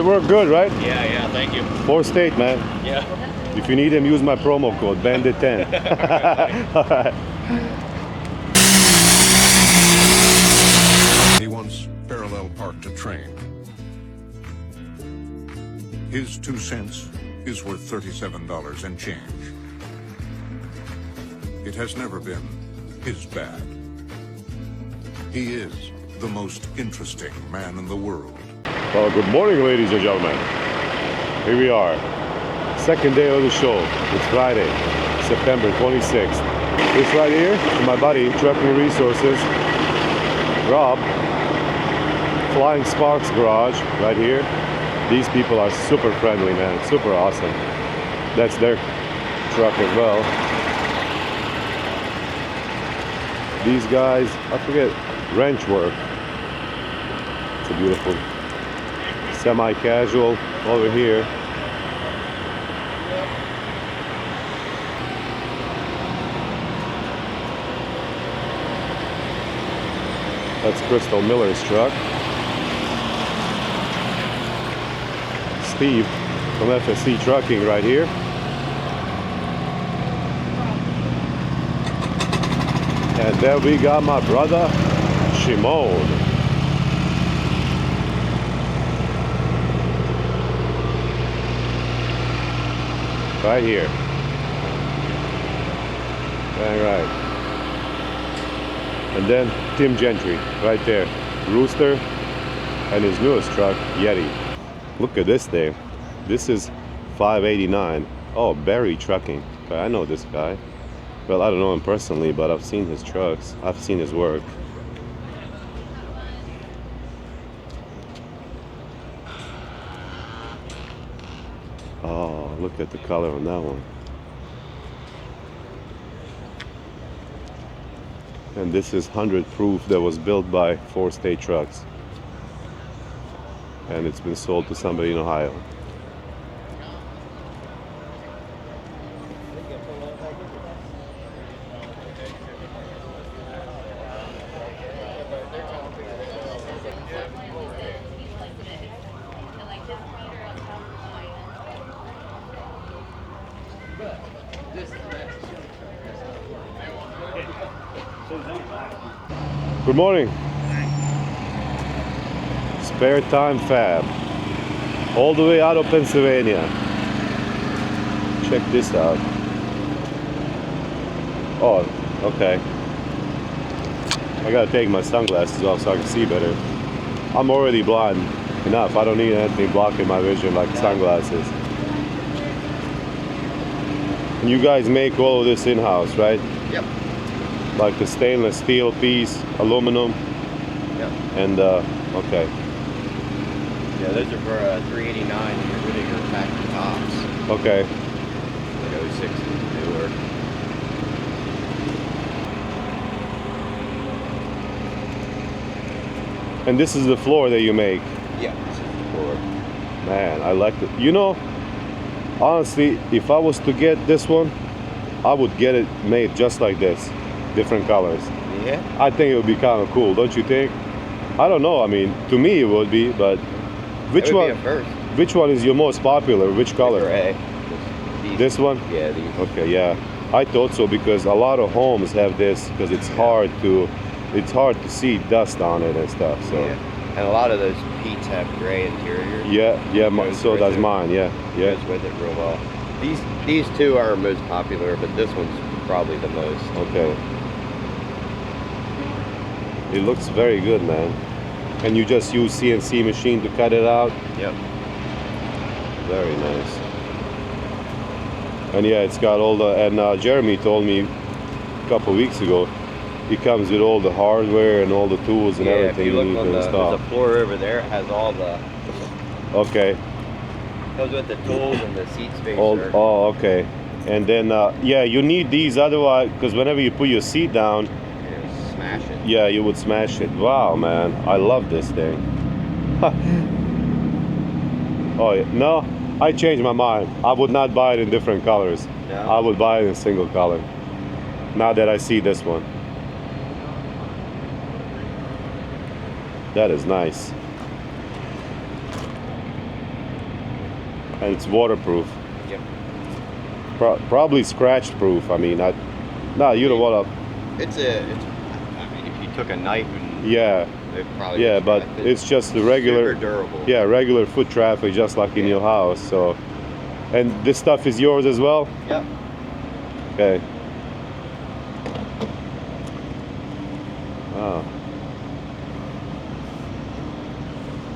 work good, right? Yeah, thank you. Fourth State, man. Yeah. If you need them, use my promo code, Bandit10. All right. He once parallel parked a train. His 2 cents is worth $37 and change. It has never been his bad. He is the most interesting man in the world. Well, good morning, ladies and gentlemen. Here we are. Second day of the show. It's Friday, September 26th. This right here is my buddy, Trucking Resources, Rob. Flying Sparks Garage right here. These people are super friendly, man. Super awesome. That's their truck as well. These guys, I forget, wrench work. It's a beautiful semi-casual over here. That's Crystal Miller's truck. Steve from FSC Trucking right here. And then we got my brother Shimon. Right here. All right. And then Tim Gentry right there. Rooster and his newest truck, Yeti. Look at this thing. This is 589. Oh, Barry Trucking. Okay, I know this guy. Well, I don't know him personally, but I've seen his trucks. I've seen his work. Oh, look at the color on that one. And this is 100 proof that was built by Fourth State Trucks. And it's been sold to somebody in Ohio. Good morning. Spare Time Fab. All the way out of Pennsylvania. Check this out. Oh, okay. I gotta take my sunglasses off so I can see better. I'm already blind enough. I don't need anything blocking my vision like sunglasses. And you guys make all of this in-house, right? Yep. Like the stainless steel piece, aluminum. Yep. And okay. Yeah, those are for 389 to get rid of your factory tops. Okay. Like 06 and newer. And this is the floor that you make. Yeah, this is the floor. Man, I like it. You know, honestly, if I was to get this one, I would get it made just like this. Different colors. Yeah. I think it would be kind of cool, don't you think? I don't know. I mean, to me it would be, but which one? Which one is your most popular? Which color? Gray. This one? Yeah, these. Okay, yeah. I thought so because a lot of homes have this because it's hard to see dust on it and stuff. So. Yeah. And a lot of those Pete's have gray interiors. Yeah. So does mine. Yeah. Goes with it real well. These two are most popular, but this one's probably the most. Okay. It looks very good, man. And you just use CNC machine to cut it out? Yep. Very nice. And yeah, it's got all the, and Jeremy told me a couple weeks ago, it comes with all the hardware and all the tools and everything you need to install. There's a floor over there, it has all the... Okay. Goes with the tools and the seat spacer. Oh, okay. And then, yeah, you need these otherwise, because whenever you put your seat down, smash it. Yeah, you would smash it. Wow, man. I love this thing. Oh, yeah. No, I changed my mind. I would not buy it in different colors. No? I would buy it in single color. Now that I see this one. That is nice. and it's waterproof. Yep. Probably scratch proof. I mean, no, you don't want to. It's I mean, if you took a knife and Yeah, it probably yeah, would but scratch it. it's just the regular. Super durable. Yeah, regular foot traffic, just like in your house. So, and this stuff is yours as well. Yep. Okay. Wow.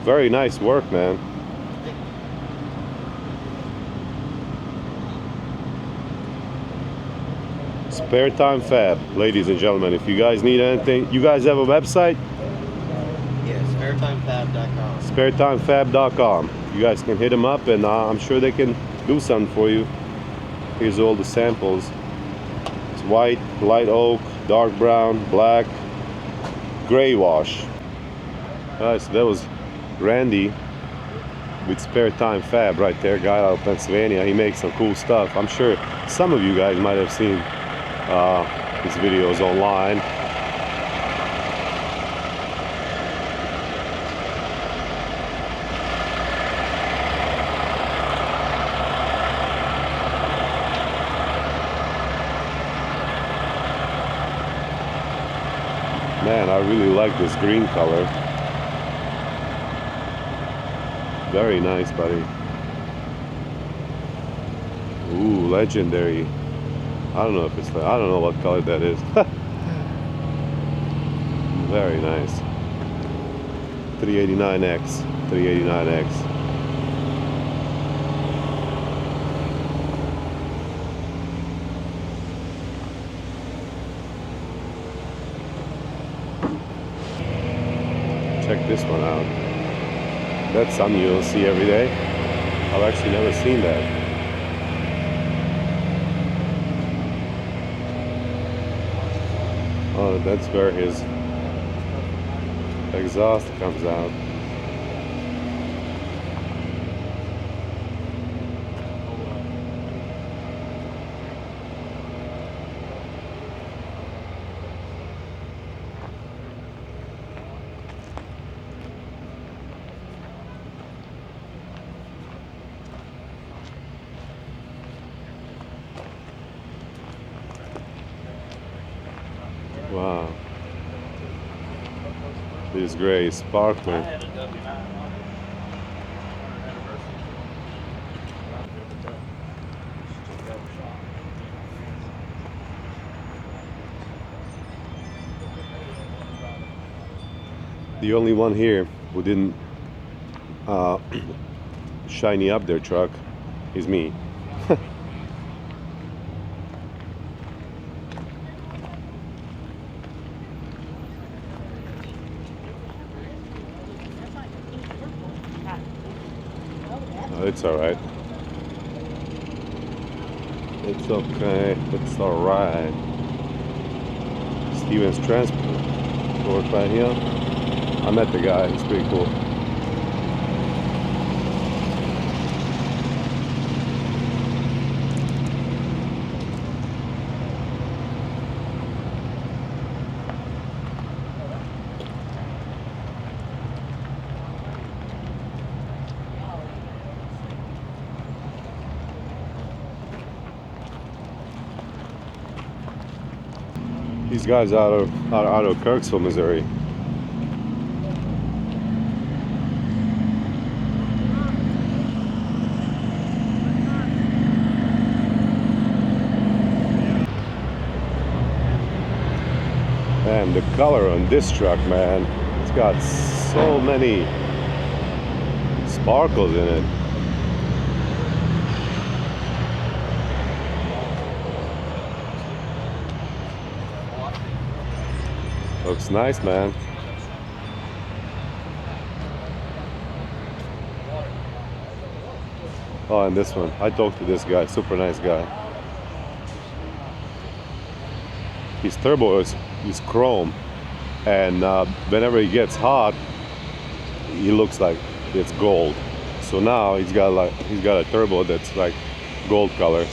Very nice work, man. Spare Time Fab, ladies and gentlemen. If you guys need anything, you guys have a website? Yeah, sparetimefab.com. SpareTimeFab.com. You guys can hit them up, and I'm sure they can do something for you. Here's all the samples. It's white, light oak, dark brown, black, gray wash. Alright, so that was Randy with Spare Time Fab right there, guy out of Pennsylvania. He makes some cool stuff. I'm sure some of you guys might have seen his videos online. Man, I really like this green color. Very nice, buddy. Ooh, legendary. I don't know if it's, I don't know what color that is. Very nice. 389X, 389X. Check this one out. That's something you don't see every day. I've actually never seen that. Oh, that's where his exhaust comes out. Wow. This gray sparkler. The only one here who didn't shiny up their truck is me. It's alright. It's okay. It's alright. Stevens Transport right here. I met the guy. He's pretty cool. These guys out of Kirksville, Missouri. And the color on this truck, man, it's got so many sparkles in it. Looks nice, man. Oh, and this one. I talked to this guy, super nice guy. His turbo is chrome, and whenever he gets hot, he looks like it's gold. So now he's got a turbo that's like gold color.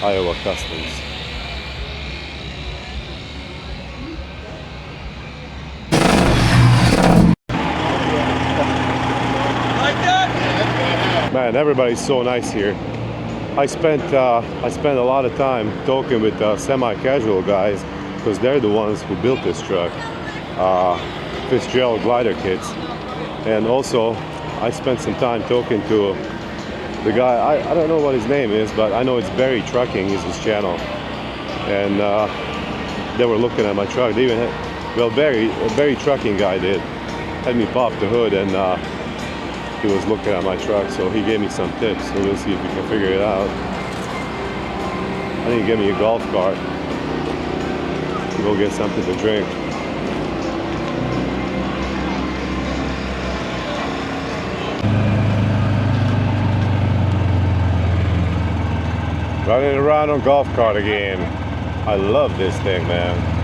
Iowa Customs. Man, everybody's so nice here. I spent a lot of time talking with semi-casual guys because they're the ones who built this truck, Fitzgerald glider kits. And also, I spent some time talking to the guy. I don't know what his name is, but I know it's Barry Trucking is his channel. And they were looking at my truck. They even had, well, Barry Trucking guy did, had me pop the hood, and he was looking at my truck, so he gave me some tips. So we'll see if we can figure it out. I think he gave me a golf cart to go get something to drink. Running around on golf cart again. I love this thing, man.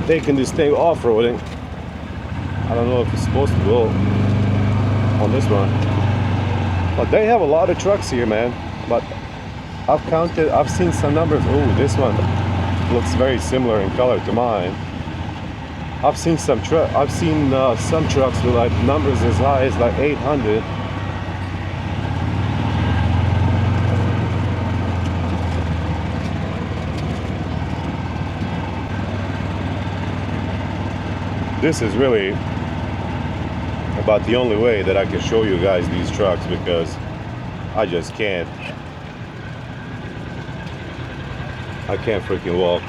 Taking this thing off-roading. I don't know if it's supposed to go on this one, but they have a lot of trucks here, man. But I've seen some numbers. Oh, this one looks very similar in color to mine. I've seen some trucks with like numbers as high as like 800. This is really about the only way that I can show you guys these trucks, because I just can't. I can't freaking walk.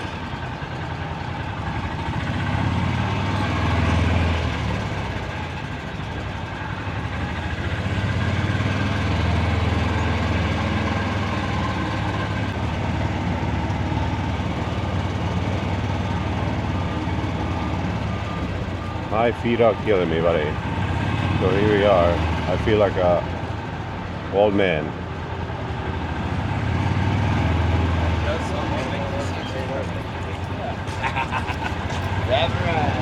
My feet are killing me, buddy. So here we are. I feel like a old man. That's right.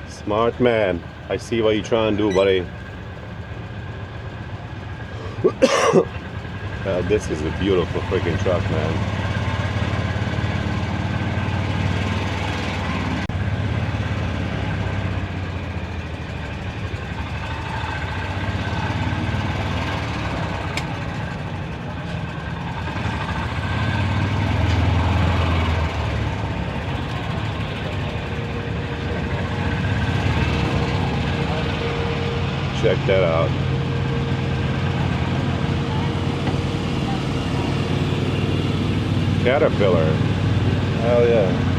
Smart man. I see what you're trying to do, buddy. This is a beautiful freaking truck, man. Check that out. Caterpillar. Hell yeah.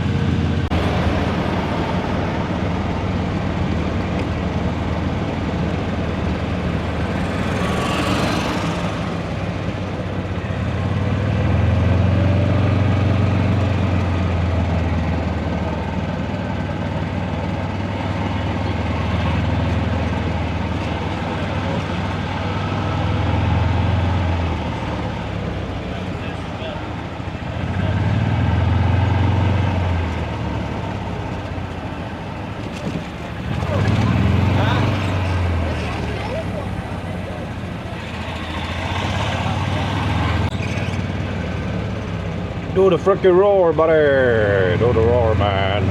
Do the frickin' roar, buddy. Do the roar, man.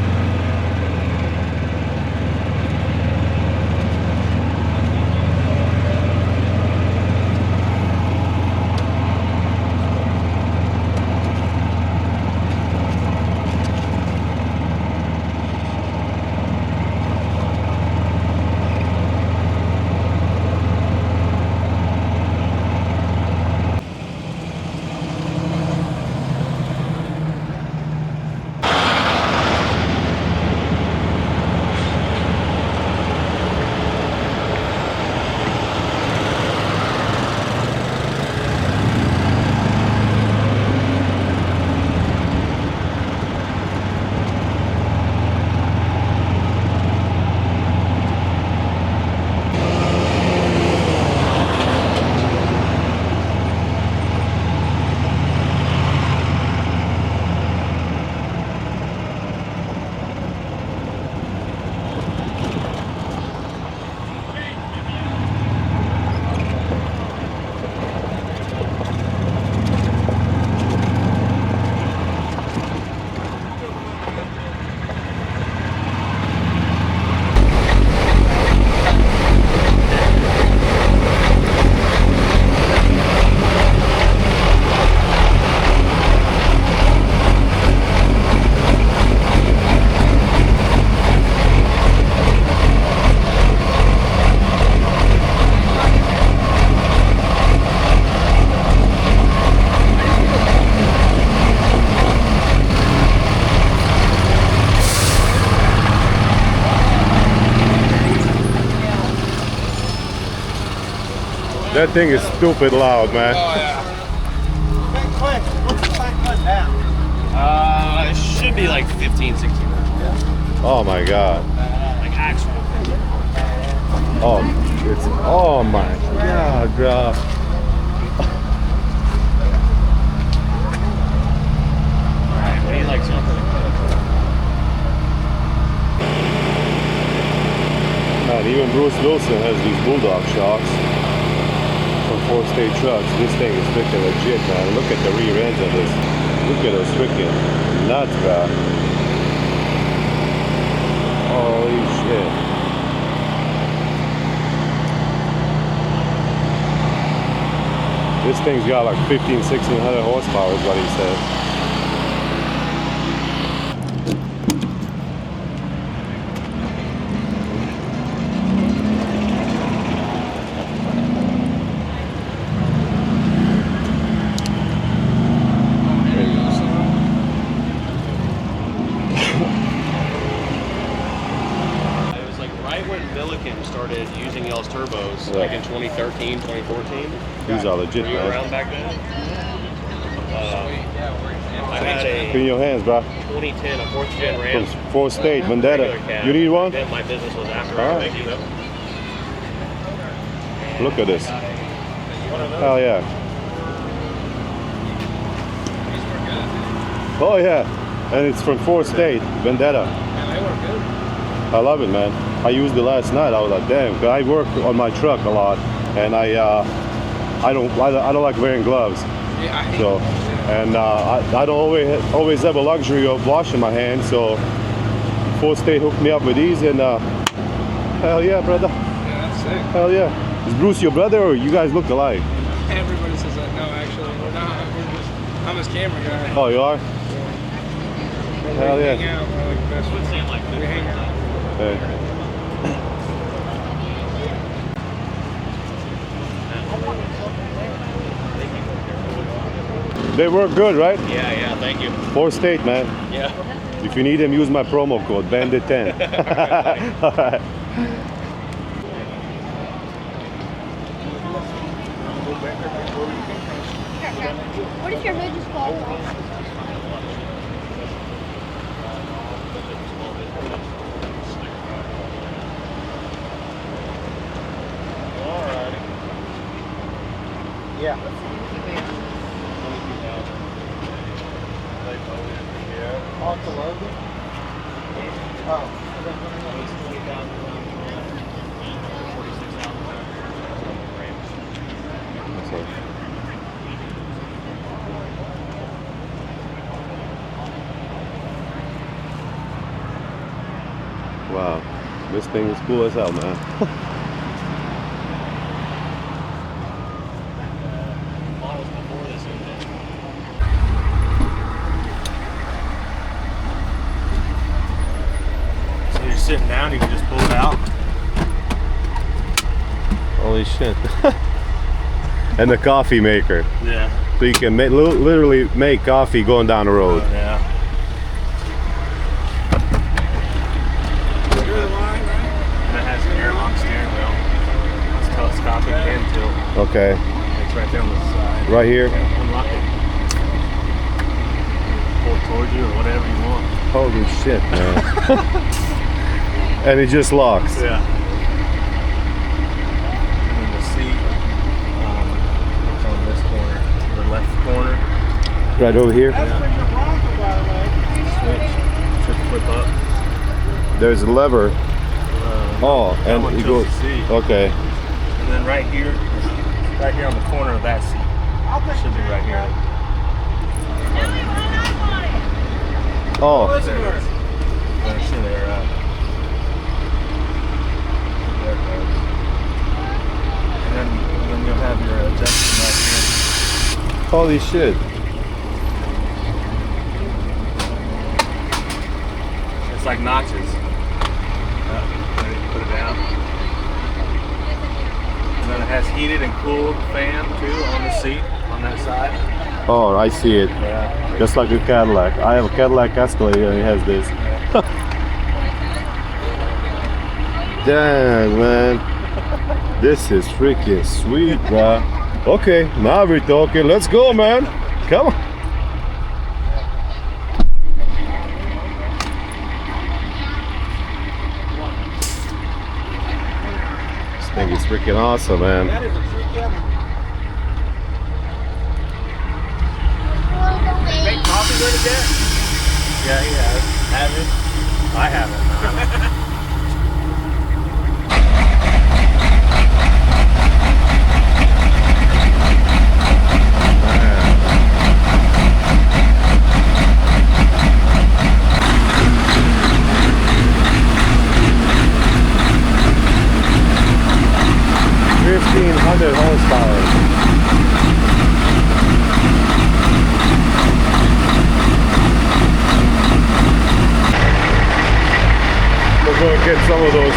That thing is stupid loud, man. Oh yeah. What's the tank gun now? It should be like 15, 16. Oh my god. Like actual. Oh, it's, oh my god, bro. Alright, we need like something. Man, even Bruce Wilson has these Bulldog shocks from 4 State Trucks. This thing is freaking legit, man. Look at the rear ends of this. Look at those freaking nuts, bro. Holy shit. This thing's got like 1600 horsepower is what he said. It was like right when Milliken started using y'all's turbos, Yeah. like in 2013, 2014. These are legit, Were you man. around back then? I had Clean a your hands, bro. 2010, a 4th gen Ram. From 4 State, Vendetta. regular cab. You need one? Then my business was after. All right. Look at this. Hell yeah. Oh yeah. And it's from 4 State, Vendetta. I love it, man. I used it last night. I was like, damn, 'cause I work on my truck a lot, and I don't like wearing gloves. So, and I don't always have a luxury of washing my hands. So, 4 State hooked me up with these, and hell yeah, brother. Yeah, that's sick. Hell yeah. Is Bruce your brother, or you guys look alike? Everybody says that. No, actually, we're not. I'm his camera guy. Oh, you are? Hell We yeah. hang out. We're like best friends. We hang out. Hey. They work good, right? Yeah, thank you. 4 State, man. Yeah. If you need them, use my promo code, Bandit10. All right. What is your hood just called? Off the logo? Oh. Wow, this thing is cool as hell, man. Models before this engine. So you're sitting down, you can just pull it out. Holy shit. And the coffee maker. Yeah. So you can literally make coffee going down the road. Yeah. You're the line, right? And it has an airlock steering wheel. It's telescopic and tilt. Okay, It's right there on the side. right here. Yeah, unlock it. Pull it towards you or whatever you want. Holy shit, man. And it just locks. Yeah. And then the seat, it's on this corner, the left corner. Right over here. That's for your Bronco, by the way. Switch. Should flip up. There's a lever. Oh, that and one it tilts goes. the seat. Okay. And then right here on the corner of that seat. Should be right here. Oh, There it is. There it goes. And then you'll have your adjustment right holy shit. here. It's like notches. Ready to put it down. And then it has heated and cooled fan too on the seat on that side. Oh, I see it. Yeah. Just like a Cadillac. I have a Cadillac Escalade and it has this. Dang, man. This is freaking sweet, bro. Okay, now we're talking. Let's go, man. Come on. This thing is freaking awesome, man. That is a true cabin. Make coffee with it yet? Yeah, he has. Have it? I haven't. Horsepower. We're going to get some of those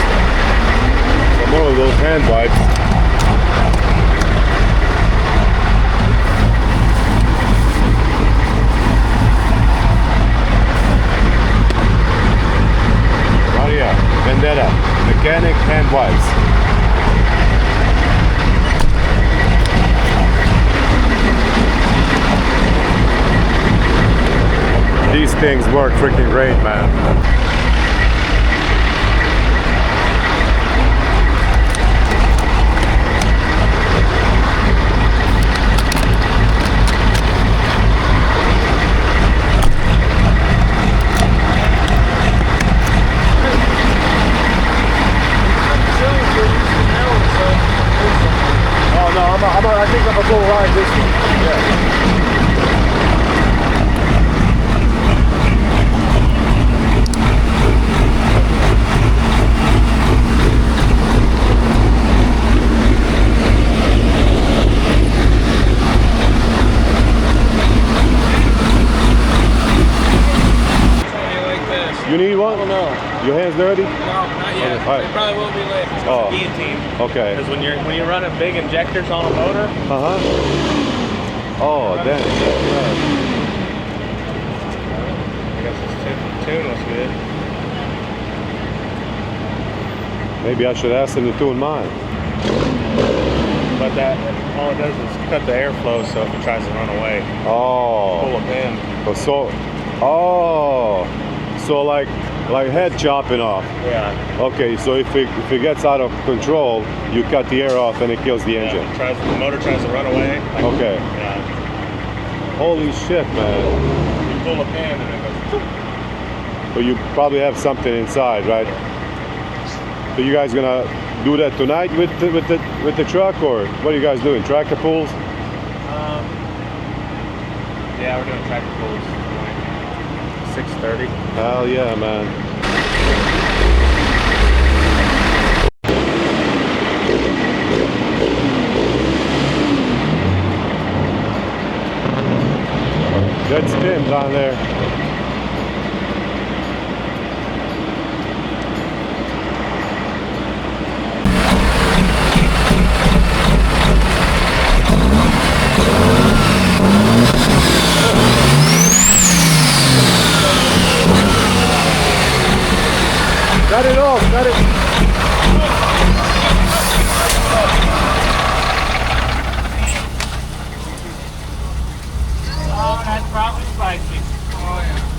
hand wipes. Maria Vendetta Mechanic hand wipes. These things work freaking great, man. Oh no, I think I'm gonna go ride this one. Yeah. You need one? I don't know. Your hands dirty? No, not yet. All right. They probably will be later. Oh, Guillotine. okay. Because when you're running big injectors on a motor, Uh-huh. Oh, damn. I guess this tune was good. Maybe I should ask him to tune mine. But that all it does is cut the airflow, so if it tries to run away, pull Oh. a pin. So like head chopping off. Yeah. Okay, so if it gets out of control, you cut the air off and it kills the engine. Yeah, the motor tries to run away. Okay. Yeah. Holy shit, man. You pull a pin and it goes. So you probably have something inside, right? So you guys gonna do that tonight with the truck, or what are you guys doing? Tractor pulls? Yeah, we're doing tractor pulls. 6:30. Hell yeah, man. That's Tim down there. Cut it off, cut it. Oh, that's probably spicy. Oh, yeah.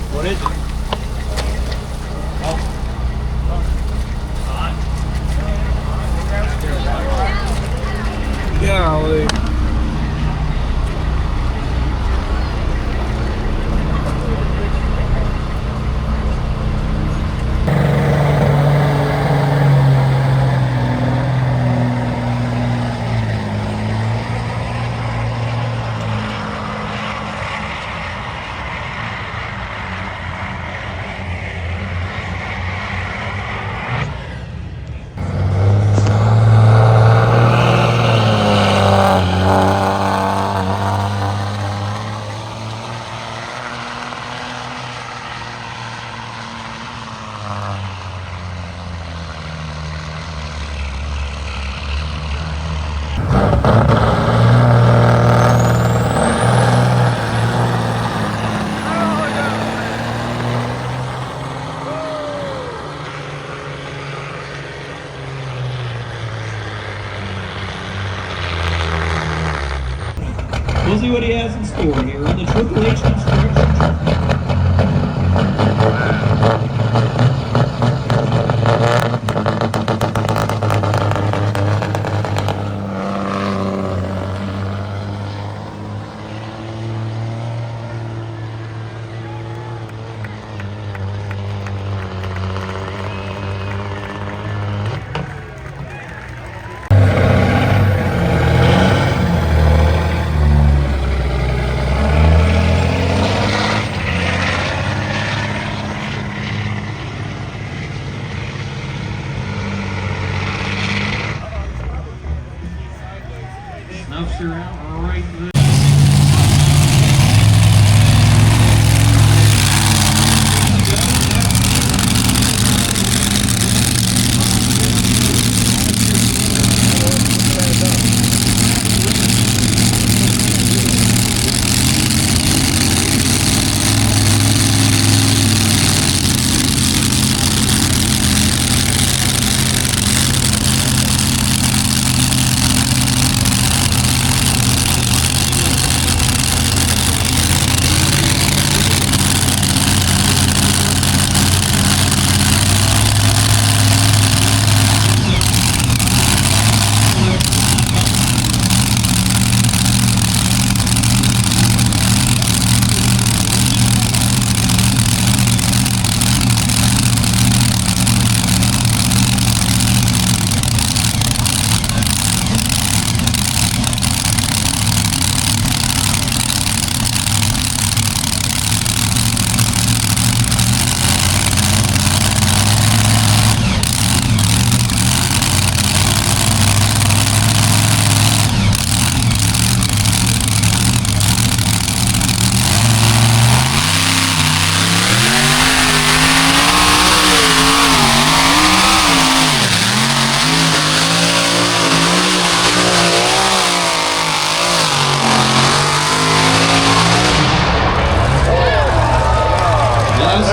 We'll see what he has in store here on the Triple H Construction. Snuffs her out right there.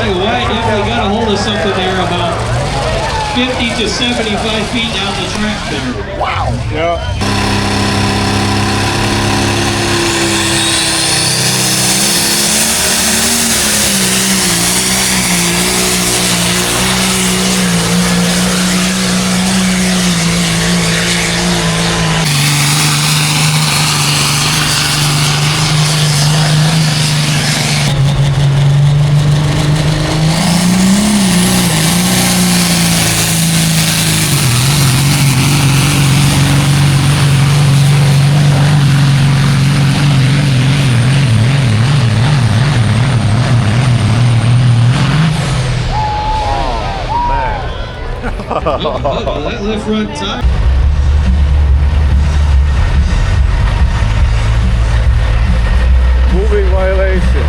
White definitely got a hold of something there about 50 to 75 feet down the track there. Wow. Yeah. That left front tire. Moving violation.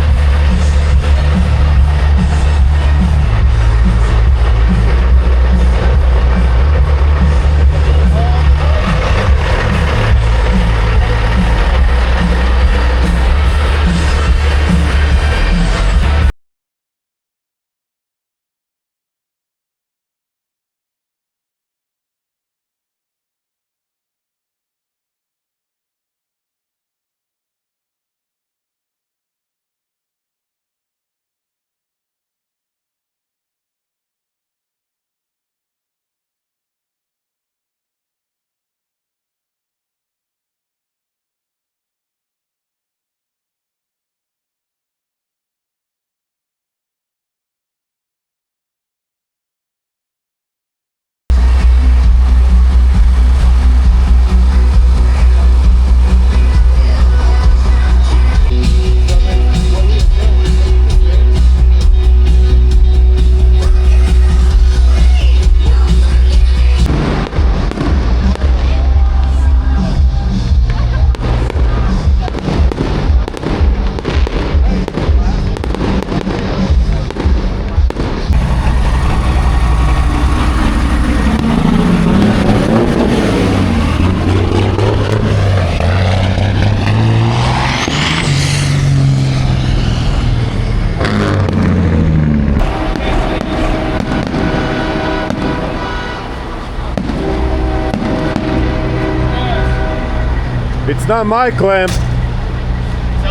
It's not my clamp.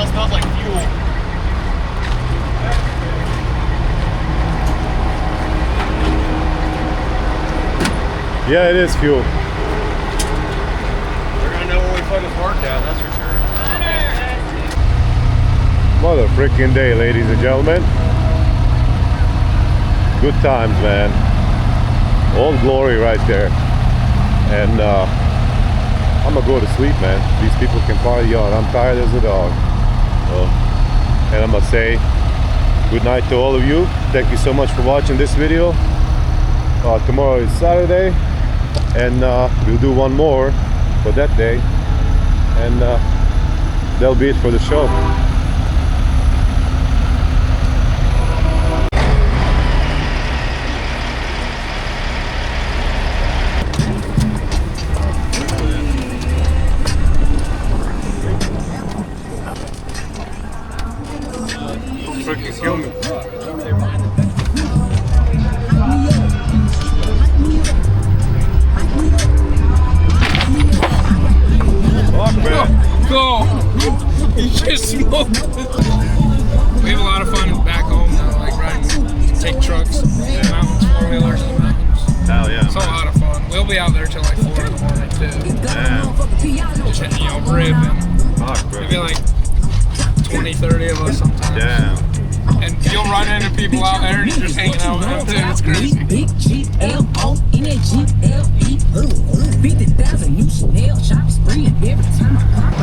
It smells like fuel. Yeah, it is fuel. They're gonna know where we fucking parked at, that's for sure. Mother freaking day, ladies and gentlemen. Good times, man. Old glory right there. And I'm gonna go to sleep, man. These people can party on. I'm tired as a dog. So, and I'm gonna say good night to all of you. Thank you so much for watching this video. Tomorrow is Saturday, and we'll do one more for that day, and that'll be it for the show. Freaking kill me. Fuck, man. Go! You just smoked. We have a lot of fun back home now, like riding, take trucks, in the mountains, 4-wheelers in the mountains. Hell yeah. It's a lot of fun. We'll be out there till like 4 in the morning too. Damn. Just hitting, ripping. Fuck, bro. Maybe like 20, 30 of us sometimes. Damn. And you'll run into people out there and you're just hanging out with them too. It's crazy. Big G-L-O-N-G-L-E. 50,000 new Chanel shop spree every time I pop.